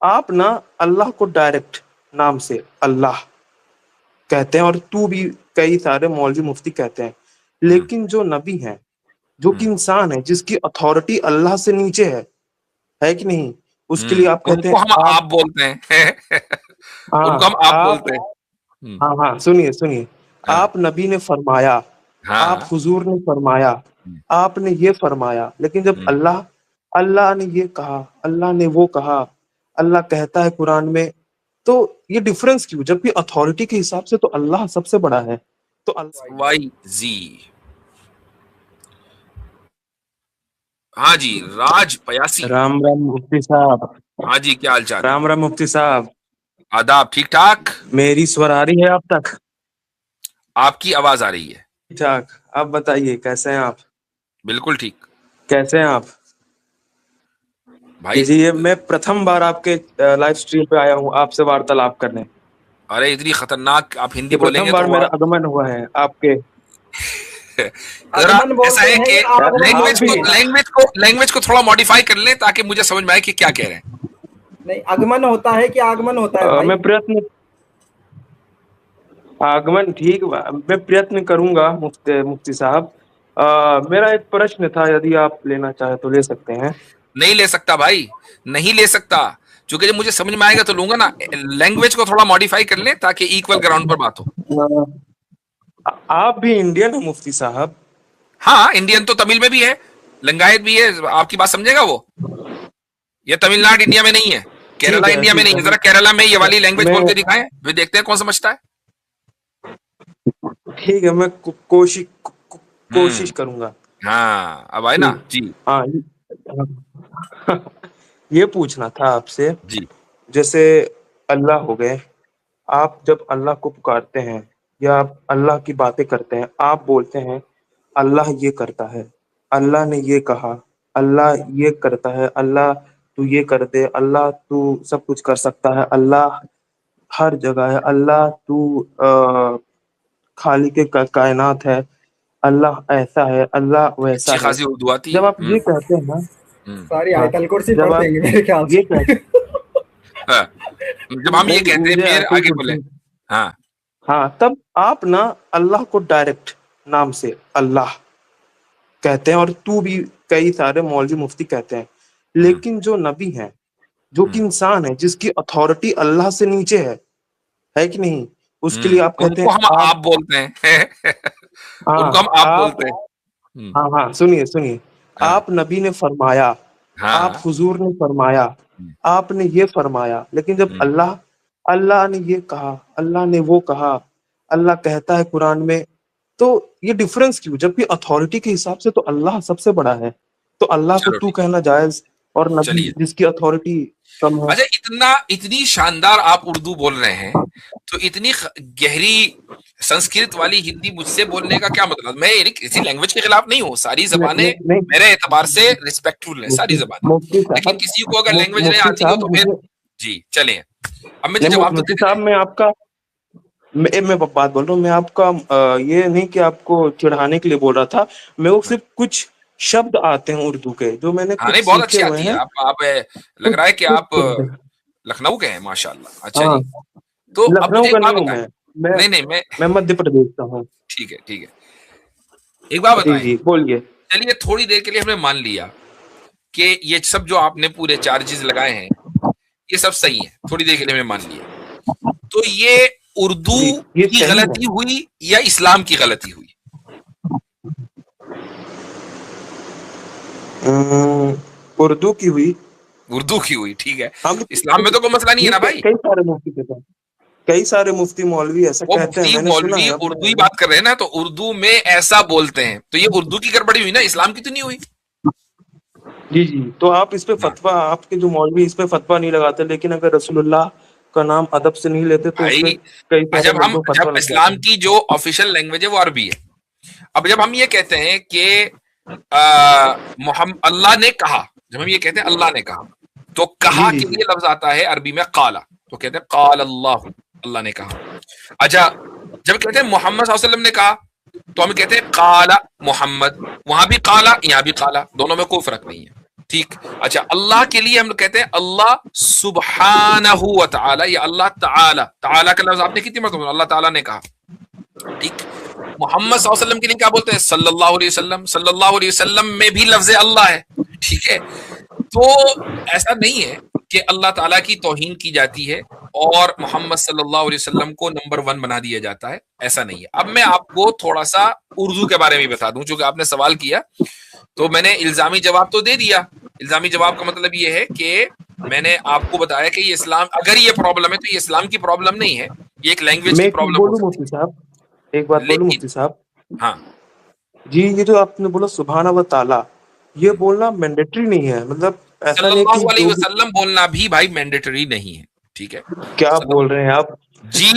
آپ نا اللہ کو ڈائریکٹ نام سے اللہ کہتے ہیں، اور تو بھی کئی سارے مولوی مفتی کہتے ہیں، لیکن جو نبی ہیں، جو کہ انسان ہے، جس کی اتھارٹی اللہ سے نیچے ہے کہ نہیں، اس کے لیے آپ ان کہتے ہیں کو ہم آپ. آپ بولتے ہیں ان ہاں کو ہم آپ آپ بولتے ہیں. ہاں ہاں سنیے، ہاں آپ نبی نے فرمایا، آپ ہاں حضور نے فرمایا، آپ نے یہ فرمایا، لیکن جب اللہ نے یہ کہا، اللہ نے وہ کہا، اللہ کہتا ہے قرآن میں، تو یہ ڈفرنس کیوں؟ جبکہ اتھارٹی کے حساب سے تو اللہ سب سے بڑا ہے. تو وائی زی. ہاں جی راج پیاسی. رام رام مفتی صاحب، ہاں جی کیا حال چال ہے؟ رام رام مفتی صاحب، آداب. ٹھیک ٹھاک. میری سور آ رہی ہے آپ تک؟ آپ کی آواز آ رہی ہے. ٹھیک ٹھاک. آپ بتائیے کیسے ہیں آپ؟ بالکل ٹھیک. کیسے ہیں آپ؟ بھائی جی یہ میں پرتھم بار آپ کے لائف اسٹریم پہ آیا ہوں آپ سے وارتالپ کرنے. ارے اتنی خطرناک آپ ہندی یہ بولیں پرتھم گے بار تو میرا آگمن ہوا ہے آپ کے. ذرا آگمن ایسا بولتے ہے ہیں کہ یا آگمن آپ لینگویج بولتے بھی کو ہیں؟ لینگویج کو تھوڑا ماڈیفائی کر لیں تاکہ مجھے سمجھ میں آئے کہ کیا کہہ رہے ہیں. نہیں آگمن ہوتا ہے کہ آگمن ہوتا ہے بھائی؟ میں پریتن آگمن ٹھیک، میں پریتن کروں گا مفتی صاحب. میرا ایک پرشن تھا، یدی آپ لینا چاہیں تو لے سکتے ہیں. نہیں لے سکتا بھائی، نہیں لے سکتا، چونکہ جب مجھے سمجھ میں آئے گا تو لوں گا نا. لینگویج کو تھوڑا ماڈیفائی کر لیں تاکہ ایکول گراؤنڈ پر بات ہو. آپ بھی انڈین ہیں مفتی صاحب؟ ہاں انڈین تو تمل میں بھی ہے، لنگایت بھی ہے. آپ کی بات سمجھے گا وہ؟ یہ تمل ناڈ انڈیا میں نہیں ہے، ٹھیک کیرلا ہے انڈیا میں ٹھیک نہیں ہے ہے. ذرا کیرلا میں یہ والی لینگویج میں بول کے دکھائیں، پھر دیکھتے ہیں کون سمجھتا ہے. ٹھیک ہے، میں کوشش کروں گا. ہاں اب آئے نا جی. ہاں یہ پوچھنا تھا آپ سے، جی جیسے اللہ ہو گئے، آپ جب اللہ کو پکارتے ہیں یا آپ اللہ کی باتیں کرتے ہیں، آپ بولتے ہیں اللہ یہ کرتا ہے، اللہ نے یہ کہا، اللہ یہ کرتا ہے، اللہ تو یہ کر دے، اللہ تو سب کچھ کر سکتا ہے، اللہ ہر جگہ ہے، اللہ تو خالق کائنات ہے، اللہ ایسا ہے، اللہ ویسا اچھی ہے. خاصی اردو آتی جب آپ ہے. یہ کہتے ہیں نا، ساری ہاں آیت الکرسی جب پڑھ آپ دیں گے میرے خیال یہ سے. کہتے ہاں. جب ہم یہ نہیں، کہتے ہیں مجھے پھر آیت آگے بولیں. الکرسی، ہاں ہاں تب آپ نا اللہ کو ڈائریکٹ نام سے اللہ کہتے ہیں، اور تو بھی کئی سارے مولوی مفتی کہتے ہیں، لیکن جو نبی ہیں، جو کہ انسان ہے، جس کی اتھارٹی اللہ سے نیچے ہے کہ نہیں، اس کے لیے آپ ان کہتے ہیں کو ہم آپ. آپ بولتے ہیں ان ہاں کو ہم آپ آپ بولتے ہیں. ہاں ہاں سنیے، ہاں آپ نبی نے فرمایا، آپ ہاں حضور نے فرمایا، آپ نے یہ فرمایا، لیکن جب اللہ نے یہ کہا، اللہ نے وہ کہا، اللہ کہتا ہے قرآن میں، تو یہ ڈفرنس کیوں؟ جبکہ اتھارٹی کے حساب سے تو اللہ سب سے بڑا ہے. تو اللہ کو چلو تو ٹھیک. کہنا جائز، اور نبی چلیے جس کی اتھارٹی کم ہے. اچھا اتنی شاندار آپ اردو بول رہے ہیں تو اتنی گہری سنسکرت والی ہندی مجھ سے بولنے کا کیا مطلب؟ میں کسی لینگویج کے خلاف نہیں ہوں، ساری زبانیں نہیں میرے اعتبار سے ریسپیکٹفل ہیں ساری زبانیں، مفتی لیکن صاحب، کسی کو اگر لینگویج نہیں مفتی آتی ہو صاحب تو پھر مجھے جی چلیں. اب مجھے نہیں، جواب تو مفتی دے صاحب دیں. میں آپ کا میں بات بول رہا ہوں، میں آپ کا یہ نہیں کہ آپ کو چڑھانے کے لیے بول رہا تھا، میں وہ صرف کچھ شبد آتے ہیں اردو کے جو میں نے ہاں کچھ نہیں بہت سیکھے اچھی ہوئے آتی ہے. ہیں. آپ لگ کچھ رہا ہے کہ کچھ آپ شبد. لکھنؤ کے ہیں ماشاء اللہ. اچھا ہاں جی. تو اب لکھنؤ مجھے کا ایک بات نہیں ہوں بتائیں. میں نہیں میں میں مدھیہ پردیش کا ہوں. ٹھیک ہے ٹھیک ہے. ایک بات جی بتائیں. جی بولیے. چلیے تھوڑی دیر کے لیے ہم نے مان لیا کہ یہ سب جو آپ نے پورے چارجز لگائے ہیں یہ سب صحیح ہے، تھوڑی دیر کے لیے ہم نے مان لیا. تو یہ اردو جی یہ کی صحیح ہے. غلطی ہوئی یا اسلام کی غلطی ہوئی؟ اردو کی ہوئی. اردو کی ہوئی. ٹھیک ہے، ہم اسلام میں تو کوئی مسئلہ نہیں ہے یہ نا بھائی. کئی سارے مفتی کے ساتھ، کئی سارے مفتی مولوی ایسا وہ کہتے ہیں، مفتی میں نے سنا مولوی ہے. اب اردو ہی بات کر رہے ہیں نا، تو اردو میں ایسا بولتے ہیں تو یہ اردو کی گڑبڑی ہوئی نا، اسلام کی تو نہیں ہوئی. جی جی تو آپ اس پہ ہاں فتویٰ، آپ کے جو مولوی اس پہ فتویٰ نہیں لگاتے، لیکن اگر رسول اللہ کا نام ادب سے نہیں لیتے تو اس پہ بھائی کئی سارے لوگوں جب فتویٰ لگ جاتے اسلام ہیں. کی جو آفیشیل لینگویج ہے وہ عربی ہے. اب جب ہم یہ کہتے ہیں کہ اللہ نے کہا، جب ہم یہ کہتے ہیں اللہ نے کہا، تو جی کہا جی کے جی لیے لفظ آتا ہے عربی میں قالا، تو کہتے ہیں قال اللہ، اللہ نے کہا. اچھا جب کہتے ہیں محمد صلی اللہ علیہ وسلم نے کہا تو ہم کہتے ہیں قال محمد، وہاں بھی قالا یہاں بھی قالا، دونوں میں کوئی فرق نہیں ہے. ٹھیک. اچھا, اللہ کے لیے ہم لوگ کہتے ہیں اللہ سبحانہ و تعالی, یا اللہ تعالی. تعالی کا لفظ آپ نے کتنی مرتبہ اللہ تعالی نے کہا. ٹھیک. محمد صلی اللہ علیہ وسلم کے لیے کیا بولتے ہیں؟ صلی اللہ علیہ وسلم. صلی اللہ علیہ وسلم میں بھی لفظ اللہ ہے. ٹھیک ہے. تو ایسا نہیں ہے کہ اللہ تعالیٰ کی توہین کی جاتی ہے اور محمد صلی اللہ علیہ وسلم کو نمبر 1 بنا دیا جاتا ہے, ایسا نہیں ہے. اب میں آپ کو تھوڑا سا اردو کے بارے میں بتا دوں, چونکہ آپ نے سوال کیا تو میں نے الزامی جواب تو دے دیا. الزامی جواب کا مطلب یہ ہے کہ میں نے آپ کو بتایا کہ یہ اسلام, اگر یہ پرابلم ہے تو یہ اسلام کی پرابلم نہیں ہے, یہ ایک لینگویج کی پرابلم بولوں مفتی صاحب, ایک بات بولوں مفتی صاحب. ہاں جی, یہ جو آپ نے بولا سبحانہ و تعالی, یہ بولنا مینڈیٹری نہیں ہے, مطلب ایسا صلی نہیں اللہ کہ علیہ وسلم بولنا بھی بھائی مینڈیٹری نہیں ہے. ٹھیک ہے, کیا بول رہے ہیں آپ؟ جی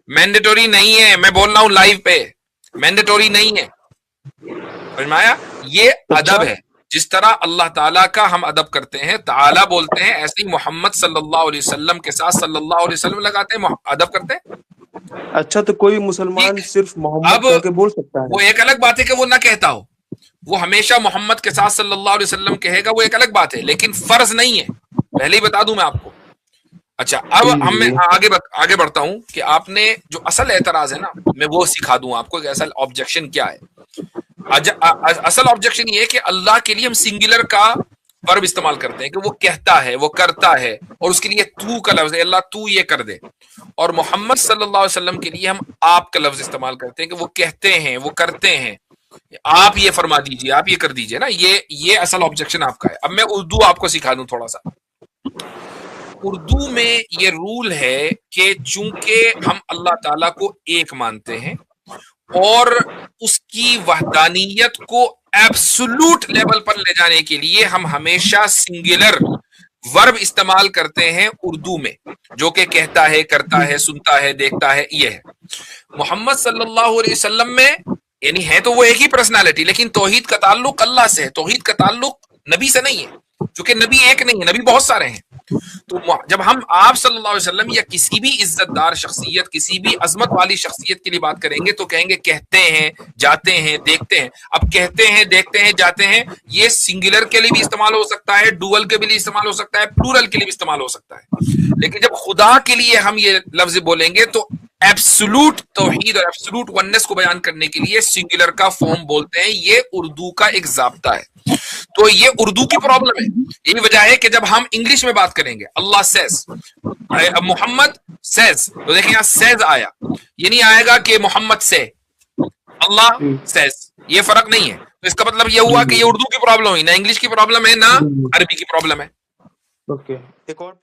مینڈیٹری نہیں ہے, میں بول رہا ہوں لائیو پہ, مینڈیٹری نہیں ہے. سمجھ میں آیا؟ یہ ادب ہے. جس طرح اللہ تعالیٰ کا ہم ادب کرتے ہیں, تعالیٰ بولتے ہیں, ایسے ہی محمد صلی اللہ علیہ وسلم کے ساتھ صلی اللہ علیہ وسلم لگاتے ہیں, ادب کرتے ہیں. اچھا, تو کوئی مسلمان صرف محمد کہہ کے بول سکتا ہے؟ وہ ایک الگ بات ہے کہ وہ نہ کہتا ہو, وہ ہمیشہ محمد کے ساتھ صلی اللہ علیہ وسلم کہے گا, وہ ایک الگ بات ہے, لیکن فرض نہیں ہے, پہلے ہی بتا دوں میں آپ کو. اچھا, اب ہم میں آگے بڑھتا ہوں کہ آپ نے جو اصل اعتراض ہے نا, میں وہ سکھا دوں آپ کو کہ اصل آبجیکشن کیا ہے. اصل آبجیکشن یہ ہے کہ اللہ کے لیے ہم سنگولر کا ورب استعمال کرتے ہیں کہ وہ کہتا ہے, وہ کرتا ہے, اور اس کے لیے تو کا لفظ ہے, اللہ تو یہ کر دے. اور محمد صلی اللہ علیہ وسلم کے لیے ہم آپ کا لفظ استعمال کرتے ہیں کہ وہ کہتے ہیں, وہ کرتے ہیں, آپ یہ فرما دیجئے, آپ یہ کر دیجئے نا. یہ اصل آبجیکشن آپ کا ہے. اب میں اردو آپ کو سکھا دوں تھوڑا سا. اردو میں یہ رول ہے کہ چونکہ ہم اللہ تعالیٰ کو ایک مانتے ہیں اور اس کی وحدانیت کو ایبسولوٹ لیول پر لے جانے کے لیے ہم ہمیشہ سنگولر ورب استعمال کرتے ہیں اردو میں, جو کہ کہتا ہے, کرتا ہے, سنتا ہے, دیکھتا ہے. یہ ہے محمد صلی اللہ علیہ وسلم میں, یعنی ہے تو وہ ایک ہی پرسنالٹی, لیکن توحید کا تعلق اللہ سے ہے, توحید کا تعلق نبی سے نہیں ہے, چونکہ نبی ایک نہیں ہے, نبی بہت سارے ہیں. تو جب ہم آپ صلی اللہ علیہ وسلم یا کسی بھی عزت دار شخصیت, کسی بھی عظمت والی شخصیت کے لیے بات کریں گے تو کہیں گے کہتے ہیں, جاتے ہیں, دیکھتے ہیں. اب کہتے ہیں, دیکھتے ہیں, جاتے ہیں, یہ سنگولر کے لیے بھی استعمال ہو سکتا ہے, ڈوئل کے بھی استعمال ہو سکتا ہے, پلورل کے لیے بھی استعمال ہو سکتا ہے. لیکن جب خدا کے لیے ہم یہ لفظ بولیں گے تو ایبسولوٹ توحید اور ایبسولوٹ وننس کو بیان کرنے کے لیے سنگولر کا فارم بولتے ہیں. یہ اردو کا ایک ضابطہ ہے. تو یہ اردو کی پرابلم ہے. یہی وجہ ہے کہ جب ہم انگلش میں بات کریں گے, اللہ سیز, محمد سیز, تو دیکھیں یہاں سیز آیا, یہ نہیں آئے گا کہ محمد سے, اللہ سیز, یہ فرق نہیں ہے. تو اس کا مطلب یہ ہوا کہ یہ اردو کی پرابلم ہوئی, نہ انگلش کی پرابلم ہے, نہ عربی کی پرابلم ہے. اوکے, ایک اور